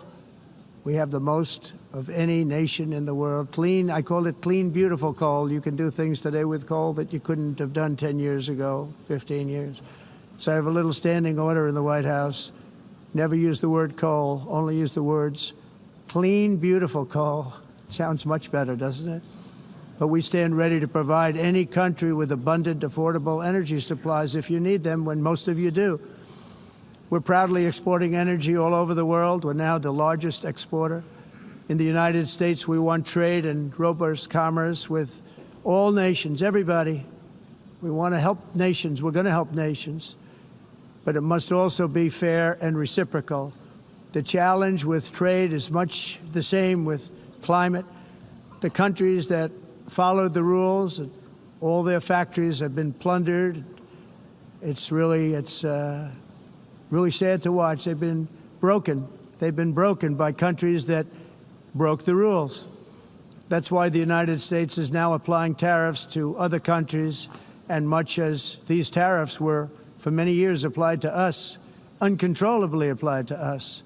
A: we have the most of any nation in the world. Clean, I call it clean, beautiful coal. You can do things today with coal that you couldn't have done 10 years ago, 15 years. So I have a little standing order in the White House. Never use the word coal, only use the words clean, beautiful coal. Sounds much better, doesn't it? But we stand ready to provide any country with abundant, affordable energy supplies if you need them, when most of you do. We're proudly exporting energy all over the world. We're now the largest exporter. In the United States, we want trade and robust commerce with all nations, everybody. We want to help nations. We're going to help nations. But it must also be fair and reciprocal. The challenge with trade is much the same with climate. The countries that followed the rules, all their factories have been plundered. It's really sad to watch. They've been broken. They've been broken by countries that broke the rules. That's why the United States is now applying tariffs to other countries, and much as these tariffs were for many years applied to us, uncontrollably applied to us.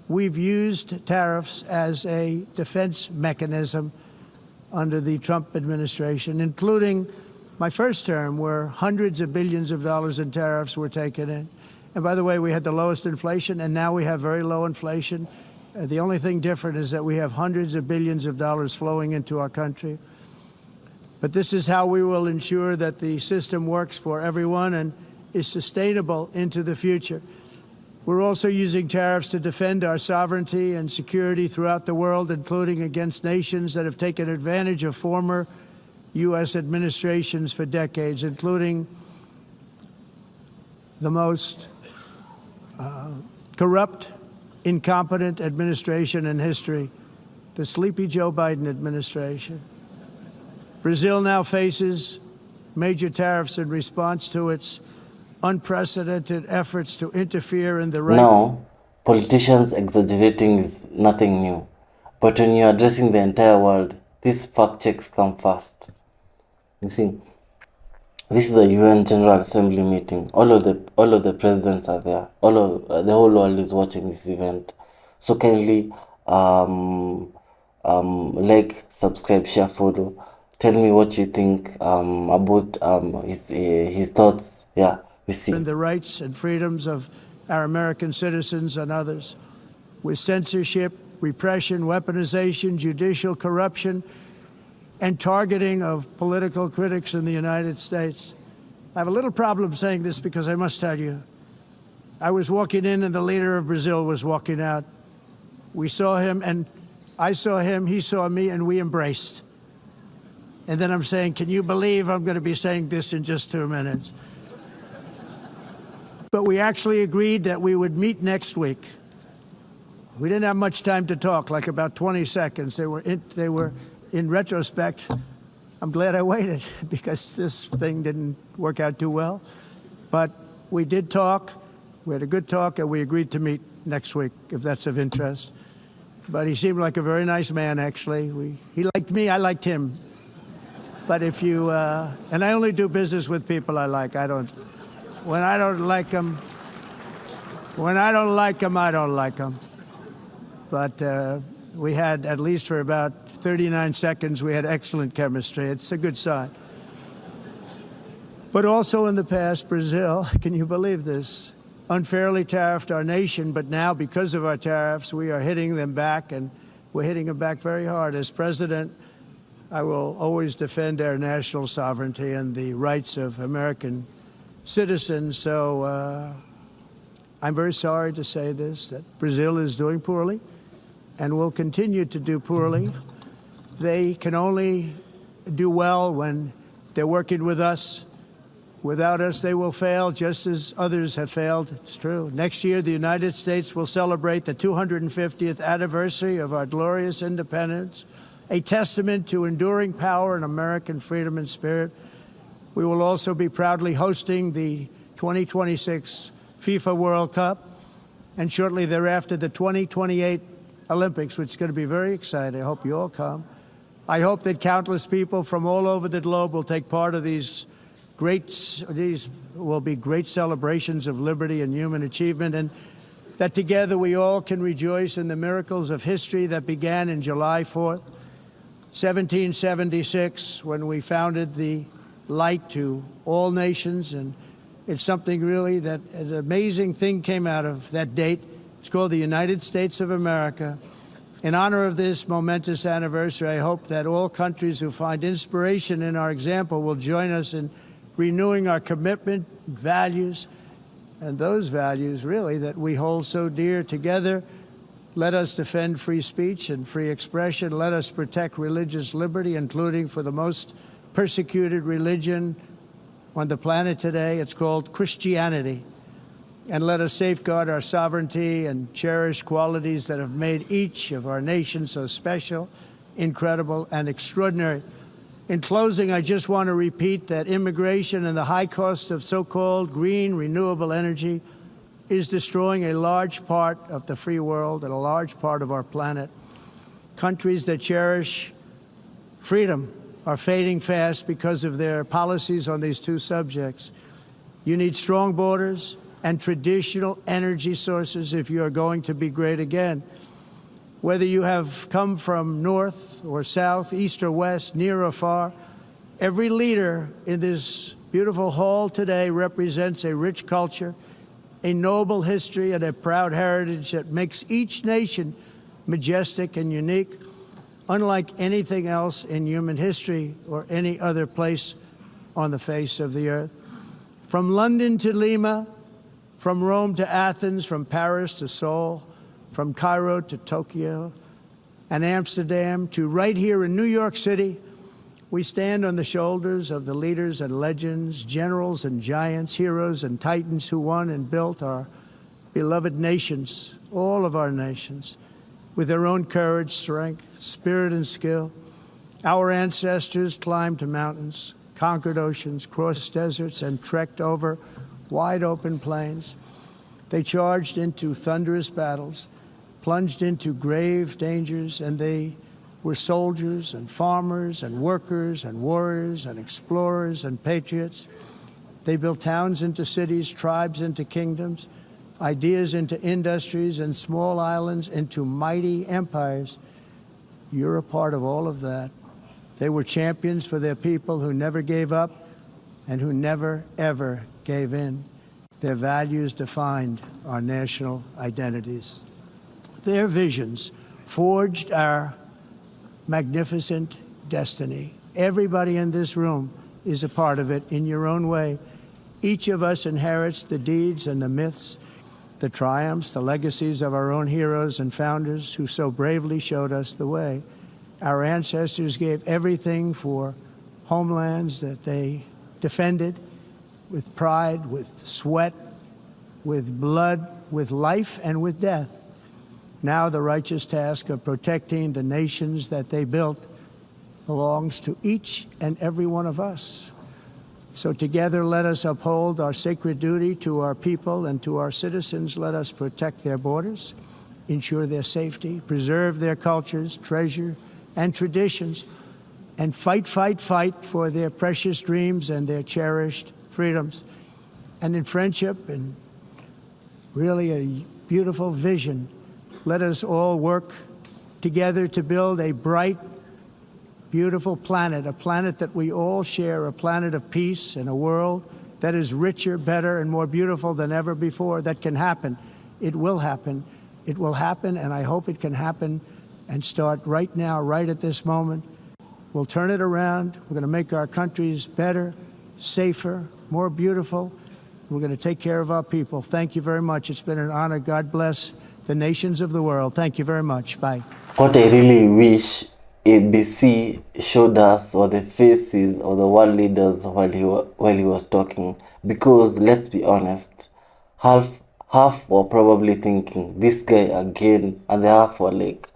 A: We've used tariffs as a defense mechanism under the Trump administration, including my first term, where hundreds of billions of dollars in tariffs were taken in. And by the way, we had the lowest inflation, and now we have very low inflation. The only thing different is that we have hundreds of billions of dollars flowing into our country. But this is how we will ensure that the system works for everyone and is sustainable into the future. We're also using tariffs to defend our sovereignty and security throughout the world, including against nations that have taken advantage of former U.S. administrations for decades, including the most corrupt, incompetent administration in history, the sleepy Joe Biden administration. Brazil now faces major tariffs in response to its unprecedented efforts to interfere in the right.
C: Now, politicians exaggerating is nothing new. But when you're addressing the entire world, these fact checks come first. You see, this is a UN General Assembly meeting. All of the presidents are there. The whole world is watching this event. So kindly like, subscribe, share, follow. Tell me what you think about his thoughts. Yeah, we see.
A: And the rights and freedoms of our American citizens and others, with censorship, repression, weaponization, judicial corruption, and targeting of political critics in the United States. I have a little problem saying this because I must tell you, I was walking in and the leader of Brazil was walking out. We saw him and I saw him, he saw me, and we embraced. And then I'm saying, can you believe I'm going to be saying this in just 2 minutes? But we actually agreed that we would meet next week. We didn't have much time to talk, like about 20 seconds. They were in retrospect, I'm glad I waited because this thing didn't work out too well. But we did talk. We had a good talk, and we agreed to meet next week, if that's of interest. But he seemed like a very nice man, actually. He liked me, I liked him. But if you, and I only do business with people I like. When I don't like them, I don't like them. But we had, at least for about 39 seconds, we had excellent chemistry. It's a good sign. But also in the past, Brazil, can you believe this, unfairly tariffed our nation, but now because of our tariffs, we are hitting them back, and we're hitting them back very hard. As president, I will always defend our national sovereignty and the rights of American citizens. So I'm very sorry to say this, that Brazil is doing poorly and will continue to do poorly. They can only do well when they're working with us. Without us, they will fail, just as others have failed. It's true. Next year, the United States will celebrate the 250th anniversary of our glorious independence, a testament to enduring power and American freedom and spirit. We will also be proudly hosting the 2026 FIFA World Cup, and shortly thereafter, the 2028 Olympics, which is going to be very exciting. I hope you all come. I hope that countless people from all over the globe will take part of these will be great celebrations of liberty and human achievement, and that together we all can rejoice in the miracles of history that began in July 4th, 1776, when we founded the light to all nations. And it's something really that an amazing thing came out of that date. It's called the United States of America. In honor of this momentous anniversary, I hope that all countries who find inspiration in our example will join us in renewing our commitment, values, and those values, really, that we hold so dear. Together, let us defend free speech and free expression. Let us protect religious liberty, including for the most persecuted religion on the planet today. It's called Christianity. And let us safeguard our sovereignty and cherish qualities that have made each of our nations so special, incredible, and extraordinary. In closing, I just want to repeat that immigration and the high cost of so-called green renewable energy is destroying a large part of the free world and a large part of our planet. Countries that cherish freedom are fading fast because of their policies on these two subjects. You need strong borders and traditional energy sources if you are going to be great again. Whether you have come from north or south, east or west, near or far, every leader in this beautiful hall today represents a rich culture, a noble history, and a proud heritage that makes each nation majestic and unique, unlike anything else in human history or any other place on the face of the earth. From London to Lima, from Rome to Athens, from Paris to Seoul, from Cairo to Tokyo and Amsterdam to right here in New York City, we stand on the shoulders of the leaders and legends, generals and giants, heroes and titans who won and built our beloved nations, all of our nations, with their own courage, strength, spirit, and skill. Our ancestors climbed mountains, conquered oceans, crossed deserts, and trekked over wide open plains. They charged into thunderous battles, plunged into grave dangers, and they were soldiers and farmers and workers and warriors and explorers and patriots. They built towns into cities, tribes into kingdoms, ideas into industries, and small islands into mighty empires. You're a part of all of that. They were champions for their people who never gave up and who never, ever gave in. Their values defined our national identities. Their visions forged our magnificent destiny. Everybody in this room is a part of it in your own way. Each of us inherits the deeds and the myths the triumphs, the legacies of our own heroes and founders who so bravely showed us the way. Our ancestors gave everything for homelands that they defended with pride, with sweat, with blood, with life, and with death. Now the righteous task of protecting the nations that they built belongs to each and every one of us. So together, let us uphold our sacred duty to our people and to our citizens. Let us protect their borders, ensure their safety, preserve their cultures, treasure, and traditions, and fight, fight, fight for their precious dreams and their cherished freedoms. And in friendship and really a beautiful vision, let us all work together to build a bright, beautiful planet, a planet that we all share, a planet of peace and a world that is richer, better, and more beautiful than ever before. That can happen. It will happen. It will happen, and I hope it can happen and start right now, right at this moment. We'll turn it around. We're going to make our countries better, safer, more beautiful. We're going to take care of our people. Thank you very much. It's been an honor. God bless the nations of the world. Thank you very much. Bye.
C: What I really wish ABC showed us were the faces of the world leaders while he was talking, because let's be honest, half were probably thinking this guy again, and the half were like,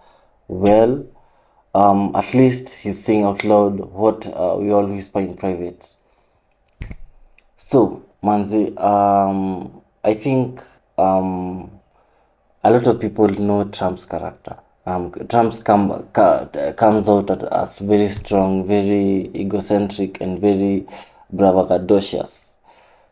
C: well, at least he's saying out loud what we all whisper in private. So Manzi, I think a lot of people know Trump's character. Trump's comes out as very strong, very egocentric, and very braggadocious.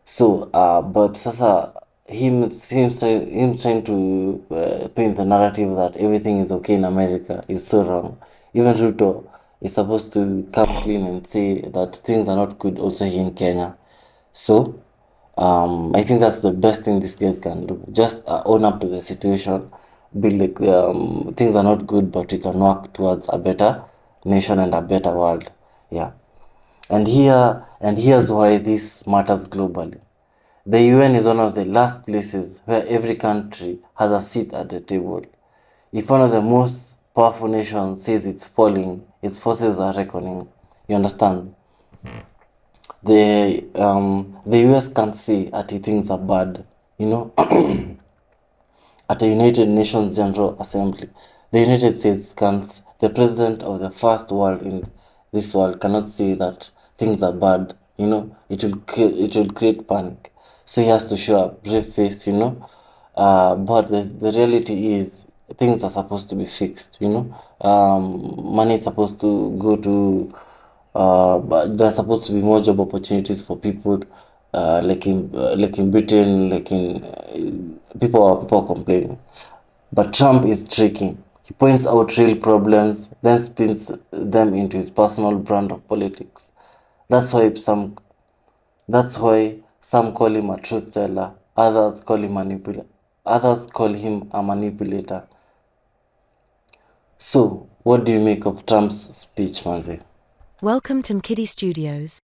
C: So, but sasa him trying to paint the narrative that everything is okay in America is so wrong. Even Ruto is supposed to come clean and say that things are not good also here in Kenya. So, I think that's the best thing these guys can do. Just own up to the situation. Be like, things are not good, but we can work towards a better nation and a better world. Yeah. And here's why this matters globally. The UN is one of the last places where every country has a seat at the table. If one of the most powerful nations says it's falling, its forces are reckoning. You understand? The US can't say that things are bad, you know. At the United Nations General Assembly, the United States can't, the president of the first world in this world cannot say that things are bad, you know. It will create panic. So he has to show a brave face, you know. But the reality is things are supposed to be fixed, you know. Money is supposed to go to but there's supposed to be more job opportunities for people, like in Britain, like in people are complaining. But Trump is tricky. He points out real problems, then spins them into his personal brand of politics. That's why some call him a truth teller, others call him a manipulator. So, what do you make of Trump's speech, Manzi?
B: Welcome to MKIDDI Studios.